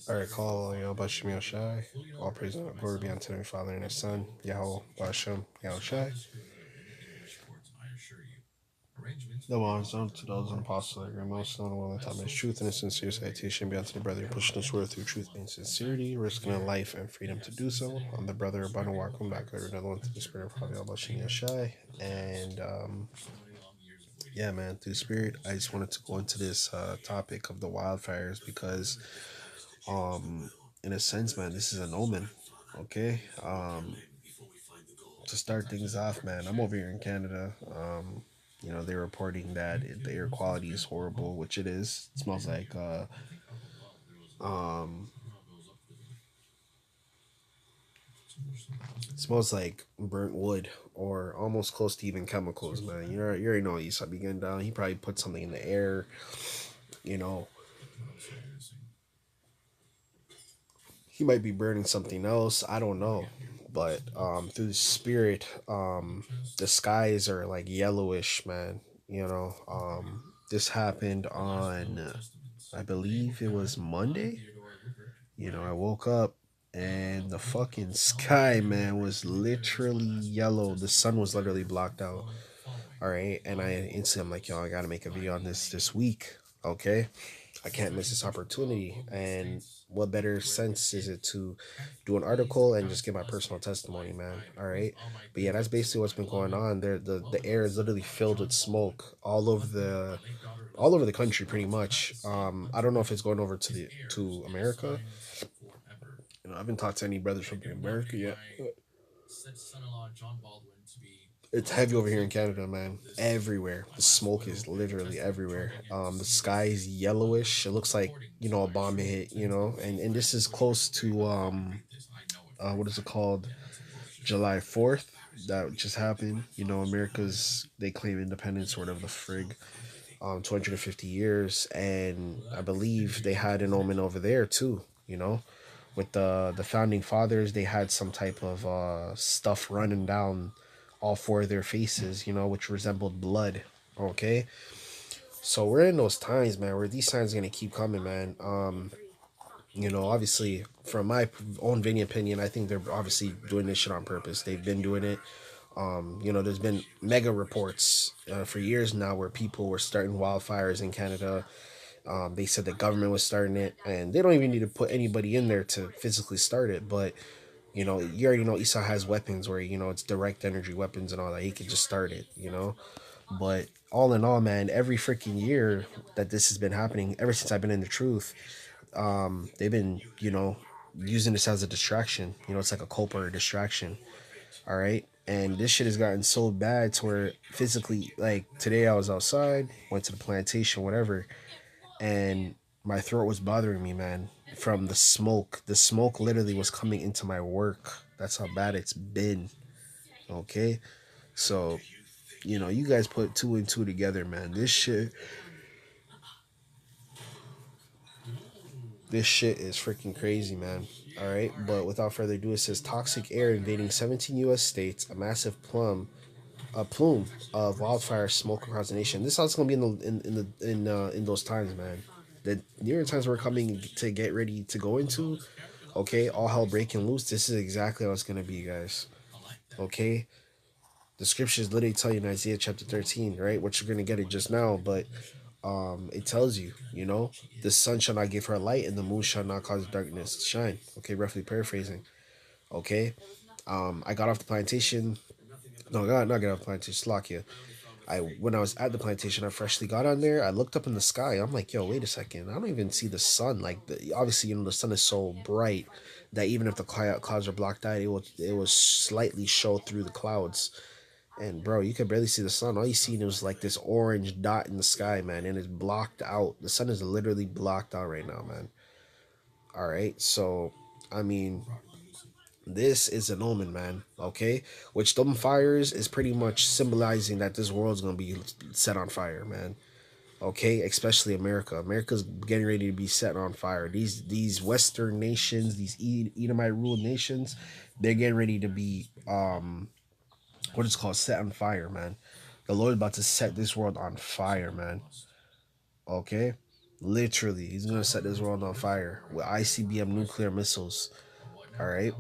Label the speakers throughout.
Speaker 1: Alright, call Yahawashi. All praise and glory be unto the Father and His Son, Yahawah, Sham, Yahawashi. The ones unto those and apostles that are most known and willing to tell truth and a sincere citation be unto the brother pushing us word through truth and sincerity, risking a life and freedom to do so. I'm the brother abundant welcome back to another one to the spirit of Father Yahawashi. And yeah, man, through spirit, I just wanted to go into this topic of the wildfires because in a sense, man, this is an omen. Okay. To start things off, man, I'm over here in Canada. They're reporting that the air quality is horrible, which it is. It smells like um, it smells like burnt wood or almost close to even chemicals, man. You already know Esau be getting down. He probably put something in the air. You know, he might be burning something else. I don't know. But through the spirit, the skies are like yellowish, man. This happened on, I believe it was Monday. I woke up and the fucking sky, man, was literally yellow. The sun was literally blocked out. All right, and I instantly, I'm like, yo, I gotta make a video on this week. Okay, I can't miss this opportunity. And what better sense is it to do an article and just give my personal testimony, man? All right, but yeah, that's basically what's been going on. There, the air is literally filled with smoke all over the country, pretty much. I don't know if it's going over to America. I haven't talked to any brothers from America yet. But it's heavy over here in Canada, man. Everywhere. The smoke is literally everywhere. The sky is yellowish. It looks like, a bomb hit, and this is close to what is it called? July 4th. That just happened. America's they claim independence or whatever the frig. 250 years, and I believe they had an omen over there too. With the founding fathers, they had some type of stuff running down all four of their faces, which resembled blood. Okay, so we're in those times, man, where these signs are gonna keep coming, man. Obviously, from my own vain opinion, I think they're obviously doing this shit on purpose. They've been doing it. There's been mega reports for years now where people were starting wildfires in Canada. They said the government was starting it, and they don't even need to put anybody in there to physically start it. But you already know Esau has weapons where it's direct energy weapons and all that. He could just start it. But all in all, man, every freaking year that this has been happening, ever since I've been in the truth, they've been using this as a distraction. It's like a culprit or a distraction. All right. And this shit has gotten so bad to where physically, like today I was outside, went to the plantation, whatever, and my throat was bothering me, man, from the smoke. The smoke literally was coming into my work. That's how bad it's been. Okay. So, you guys put two and two together, man. This shit is freaking crazy, man. All right. But without further ado, it says toxic air invading 17 U.S. states, a plume of wildfire smoke across the nation. This is how it's gonna be in those times, man. The near times we're coming to get ready to go into. Okay, all hell breaking loose. This is exactly how it's gonna be, guys. Okay, the scriptures literally tell you in Isaiah chapter 13, right? What you're gonna get it just now, but it tells you, the sun shall not give her light, and the moon shall not cause darkness to shine. Okay, roughly paraphrasing. Okay, I got off the plantation. No, not get off the plantation. Slovakia. When I was at the plantation, I freshly got on there. I looked up in the sky. I'm like, yo, wait a second. I don't even see the sun. Like, obviously, the sun is so bright that even if the clouds are blocked out, it will slightly show through the clouds. And bro, you could barely see the sun. All you seen was like this orange dot in the sky, man, and it's blocked out. The sun is literally blocked out right now, man. All right, so I mean, this is an omen, man. Okay, which them fires is pretty much symbolizing that this world's gonna be set on fire, man. Okay, especially America. America's getting ready to be set on fire. These Western nations, these Edomite ruled nations, they're getting ready to be what is called set on fire, man. The Lord's about to set this world on fire, man. Okay, Literally, he's gonna set this world on fire with ICBM nuclear missiles. All right.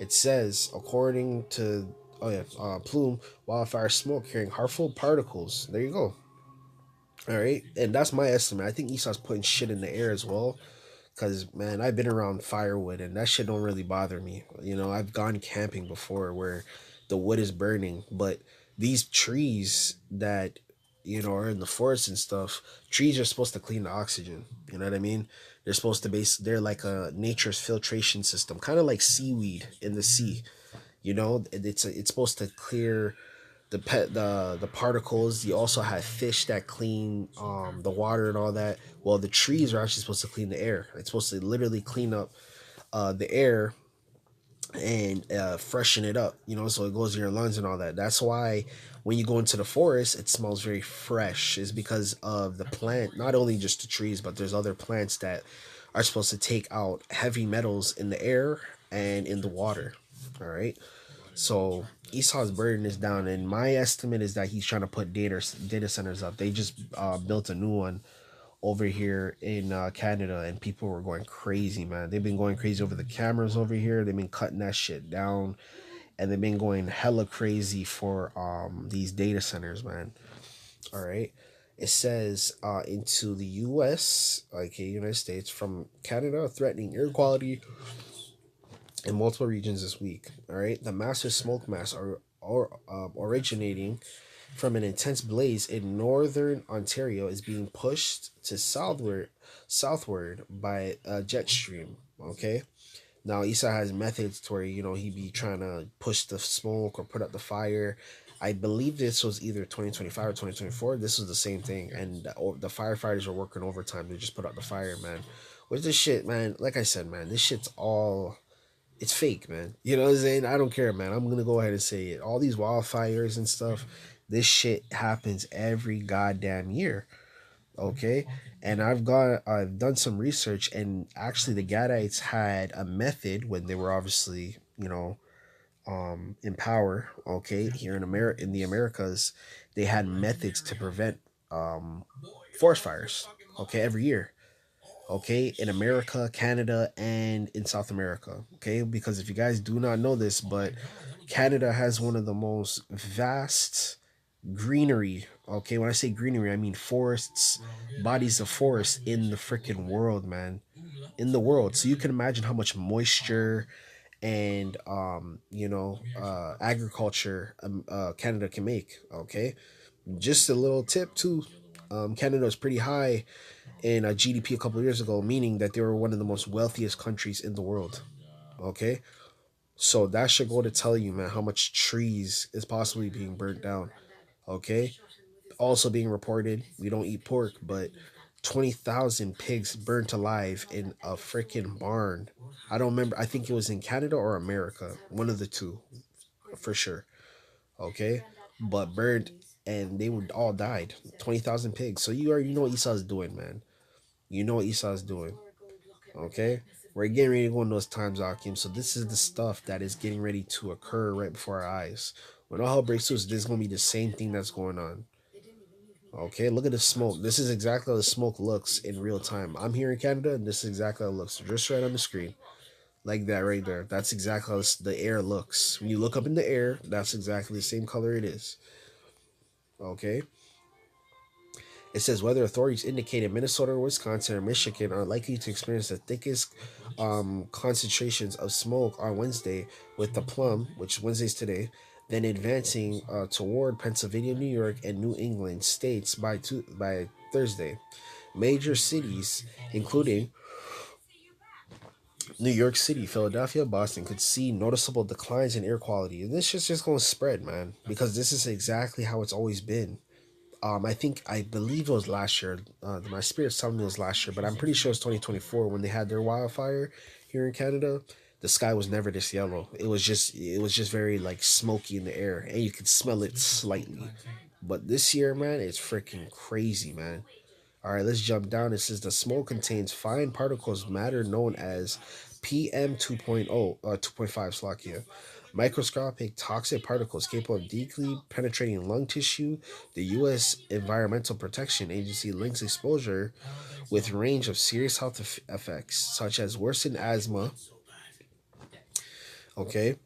Speaker 1: It says, according to plume, wildfire smoke carrying harmful particles. There you go. All right, and that's my estimate. I think Esau's putting shit in the air as well. Cause man, I've been around firewood and that shit don't really bother me. You know, I've gone camping before where the wood is burning, but these trees that are in the forest and stuff, trees are supposed to clean the oxygen. You know what I mean? They're supposed to they're like a nature's filtration system, kind of like seaweed in the sea. It's supposed to clear the particles. You also have fish that clean the water and all that. Well, the trees are actually supposed to clean the air. It's supposed to literally clean up the air and freshen it up, so it goes in your lungs and all that. That's why when you go into the forest, it smells very fresh, is because of the plant, not only just the trees, but there's other plants that are supposed to take out heavy metals in the air and in the water. All right. So Esau's burden is down, and my estimate is that he's trying to put data centers up. They just built a new one over here in Canada, and people were going crazy, man. They've been going crazy over the cameras over here. They've been cutting that shit down, and they've been going hella crazy for these data centers, man. All right. It says into the U.S., okay, United States, from Canada, threatening air quality in multiple regions this week. All right, the massive smoke mass originating from an intense blaze in northern Ontario is being pushed to southward by a jet stream. Okay, now Esau has methods to where he be trying to push the smoke or put out the fire. I believe this was either 2025 or 2024. This was the same thing, and the firefighters were working overtime to just put out the fire, man. With this shit, man, like I said, man, this shit's all it's fake, man. You know what I'm saying? I don't care, man. I'm gonna go ahead and say it. All these wildfires and stuff, this shit happens every goddamn year. Okay? And I've done some research, and actually the Gadites had a method when they were obviously, in power, okay, here in America, in the Americas, they had methods to prevent forest fires, okay, every year, okay, in America, Canada, and in South America. Okay, because if you guys do not know this, but Canada has one of the most vast greenery. Okay, when I say greenery, I mean forests, bodies of forest in the freaking world, man. In the world. So you can imagine how much moisture and agriculture Canada can make. Okay, just a little tip too. Canada is pretty high in a GDP a couple of years ago, meaning that they were one of the most wealthiest countries in the world. Okay, so that should go to tell you, man, how much trees is possibly being burnt down. Okay, also being reported, we don't eat pork, but 20,000 pigs burnt alive in a freaking barn. I don't remember. I think it was in Canada or America, one of the two, for sure. Okay, but burnt, and they would all died. 20,000 pigs. So you know what Esau's doing, man. You know what Esau's doing. Okay? We're getting ready to go in those times, Akim. So this is the stuff that is getting ready to occur right before our eyes. When all hell breaks loose, this is gonna be the same thing that's going on. Okay, look at the smoke. This is exactly how the smoke looks in real time. I'm here in Canada, and this is exactly how it looks. Just right on the screen. Like that right there. That's exactly how the air looks. When you look up in the air, that's exactly the same color it is. Okay? It says weather authorities indicated Minnesota, Wisconsin, or Michigan are likely to experience the thickest concentrations of smoke on Wednesday, with the plum, which Wednesday's today, then advancing toward Pennsylvania, New York, and New England states by Thursday. Major cities, including New York City, Philadelphia, Boston, could see noticeable declines in air quality. And this is just going to spread, man, because this is exactly how it's always been. I believe it was last year. My spirit's telling me it was last year, but I'm pretty sure it's 2024 when they had their wildfire here in Canada. The sky was never this yellow. It was just very like smoky in the air, and you could smell it slightly. But this year, man, it's freaking crazy, man. All right, let's jump down. It says the smoke contains fine particles matter known as PM 2.0, 2.5, Slovakia, microscopic toxic particles capable of deeply penetrating lung tissue. The U.S. Environmental Protection Agency links exposure with range of serious health effects, such as worsened asthma, okay,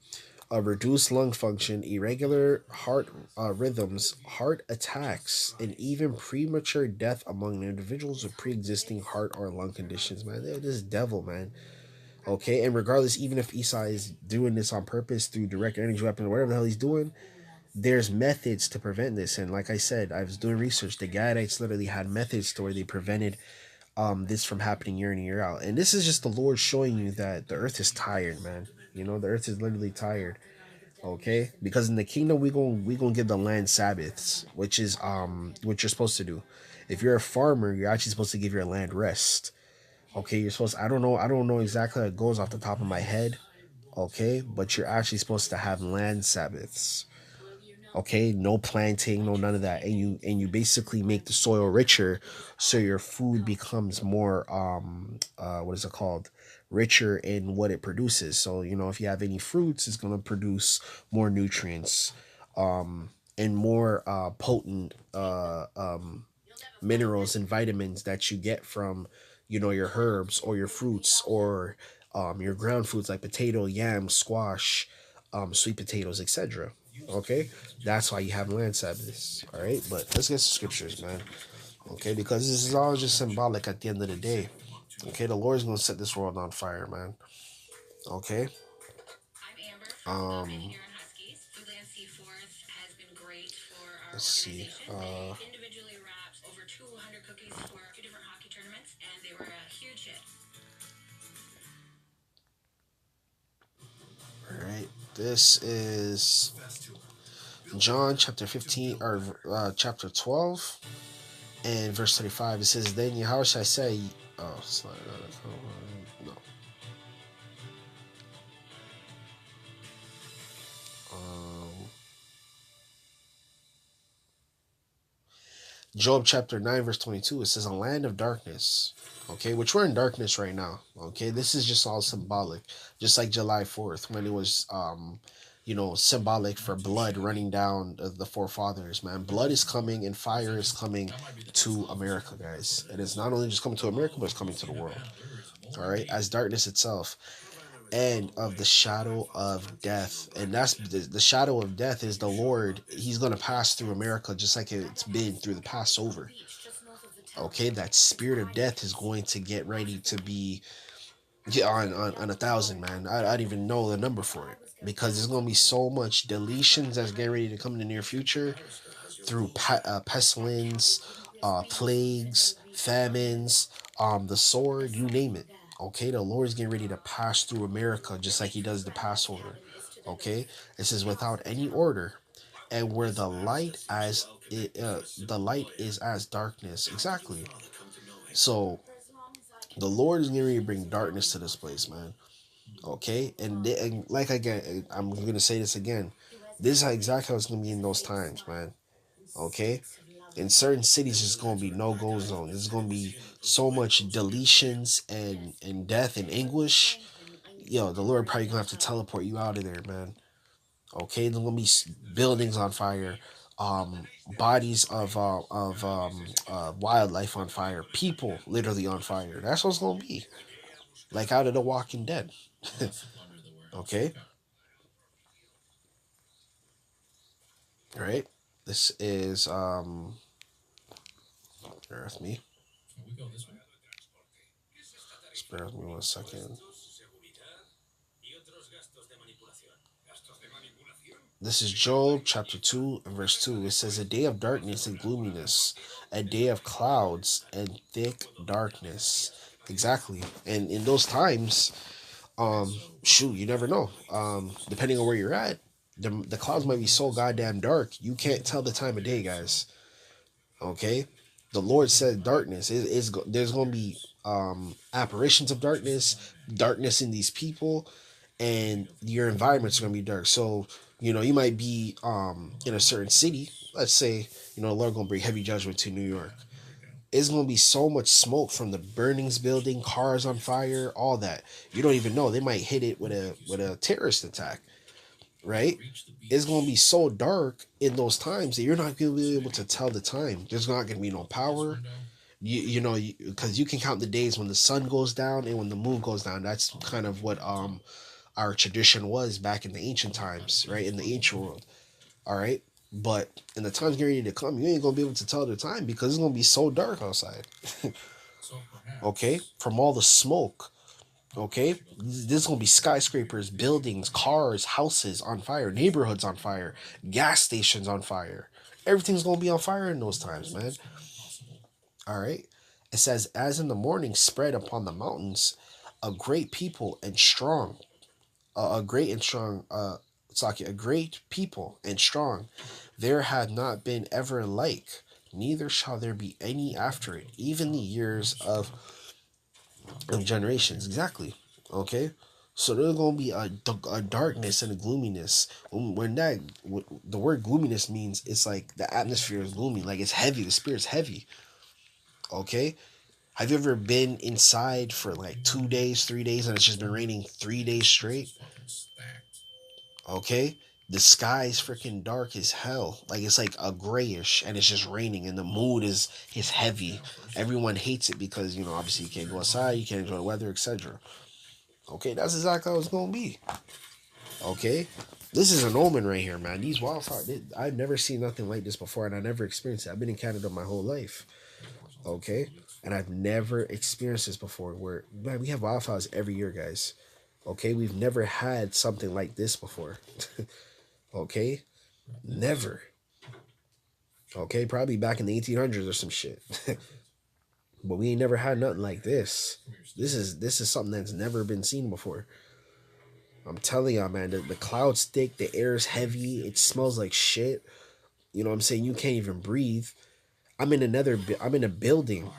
Speaker 1: reduced lung function, irregular heart rhythms, heart attacks, and even premature death among individuals with pre-existing heart or lung conditions. Man, this devil, man. Okay, and regardless, even if Esau is doing this on purpose through direct energy weapon or whatever the hell he's doing, there's methods to prevent this. And like I said, I was doing research. The Gadites literally had methods to where they prevented this from happening year in and year out. And this is just the Lord showing you that the earth is tired, man. You know, the earth is literally tired. Okay, because in the kingdom we gonna give the land Sabbaths, which is what you're supposed to do. If you're a farmer, you're actually supposed to give your land rest. Okay, you're supposed. I don't know exactly how it goes off the top of my head. Okay, but you're actually supposed to have land Sabbaths. Okay, no planting, no none of that, and you basically make the soil richer, so your food becomes more what is it called, richer in what it produces. So if you have any fruits, it's going to produce more nutrients, and more potent minerals and vitamins that you get from your herbs or your fruits, or your ground foods like potato, yam, squash, sweet potatoes, etc. Okay, that's why you have land Sabbaths. All right, but let's get some scriptures, man. Okay, because this is all just symbolic at the end of the day. Okay, the Lord's gonna set this world on fire, man. Okay. Um, let's see. All right. This is John chapter 15 or chapter 12 and verse 35. It says, "Then Yahawashi say, oh, sorry, no. Um, Job chapter 9, verse 22, it says, a land of darkness. Okay, which we're in darkness right now. Okay, this is just all symbolic. Just like July 4th, when it was, symbolic for blood running down the forefathers, man. Blood is coming and fire is coming to America, guys. It is not only just coming to America, but it's coming to the world. All right, as darkness itself. And of the shadow of death, and that's the shadow of death is the Lord. He's going to pass through America just like it's been through the Passover. Okay, that spirit of death is going to get ready to be on 1,000, man. I don't even know the number for it, because there's going to be so much deletions that's getting ready to come in the near future through pestilence, plagues, famines, the sword, you name it. Okay, the Lord is getting ready to pass through America just like he does the Passover. Okay, it says without any order, and where the light is as darkness. Exactly. So the Lord is getting ready to bring darkness to this place, man. Okay, and like again, I'm gonna say this again. This is how exactly how it's gonna be in those times, man. Okay, in certain cities, it's gonna be no go zone. There's gonna be so much deletions and death and anguish. Yo, the Lord probably gonna have to teleport you out of there, man. Okay, there's gonna be buildings on fire, bodies of wildlife on fire, people literally on fire. That's what it's gonna be, like out of The Walking Dead. Okay, all right. This is bear with me. Just bear with me 1 second. This is Job chapter 2 and verse 2. It says, a day of darkness and gloominess, a day of clouds and thick darkness. Exactly. And in those times, shoot, you never know. Depending on where you're at, the clouds might be so goddamn dark, you can't tell the time of day, guys. Okay? The Lord said darkness. There's going to be apparitions of darkness in these people, and your environment's going to be dark. So, you might be in a certain city. Let's say, the Lord going to bring heavy judgment to New York. It's going to be so much smoke from the burnings building, cars on fire, all that. You don't even know. They might hit it with a terrorist attack. right? It's gonna be so dark in those times that you're not gonna be able to tell the time. There's not gonna be no power. You know, because you can count the days when the sun goes down and when the moon goes down. That's kind of what our tradition was back in the ancient times, right? In the ancient world. All right. But in the times getting ready to come, you ain't gonna be able to tell the time because it's gonna be so dark outside. Okay? From all the smoke. Okay? There's gonna be skyscrapers, buildings, cars, houses on fire, neighborhoods on fire, gas stations on fire. Everything's gonna be on fire in those times, man. All right. It says, as in the morning spread upon the mountains, a great people and strong, a great and strong, a great people and strong. There had not been ever like, neither shall there be any after it, even the years of generations. Exactly. Okay. So there's gonna be a darkness and a gloominess. When that the word gloominess means it's like the atmosphere is gloomy, like it's heavy. The spirit's heavy. Okay. Have you ever been inside for like 2 days, 3 days, and it's just been raining 3 days straight? Okay? The sky is freaking dark as hell. Like it's like a grayish and it's just raining and the mood is heavy. Everyone hates it because, obviously you can't go outside, you can't enjoy the weather, etc. Okay, that's exactly how it's gonna be. Okay? This is an omen right here, man. These wildfires, I've never seen nothing like this before and I never experienced it. I've been in Canada my whole life. Okay? And I've never experienced this before where, man, we have wildfires every year, guys. Okay? We've never had something like this before. Okay? Never. Okay? Probably back in the 1800s or some shit. But we ain't never had nothing like this. This is something that's never been seen before. I'm telling y'all, man, the clouds thick, the air is heavy, it smells like shit. You know what I'm saying? You can't even breathe. I'm in a building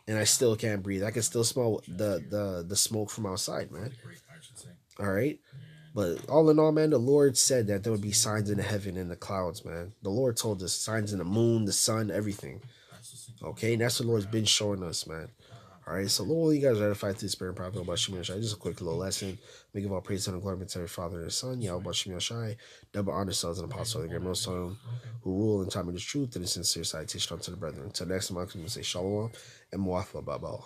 Speaker 1: and I still can't breathe. I can still smell the smoke from outside, man. All right? But all in all, man, the Lord said that there would be signs in the heaven and the clouds, man. The Lord told us signs in the moon, the sun, everything. Okay, and that's what the Lord's been showing us, man. All right, so Lord, you guys ratified through the Spirit and prophet about Shemir Shai. Just a quick little lesson. We give all praise and glory to our Father and Son, Yahweh Shemir Shai, double honor sons and apostles of the great most who rule in time of the truth and the sincere citation unto the brethren. Until next time, I'm going to say Shalom and Muafa Babal.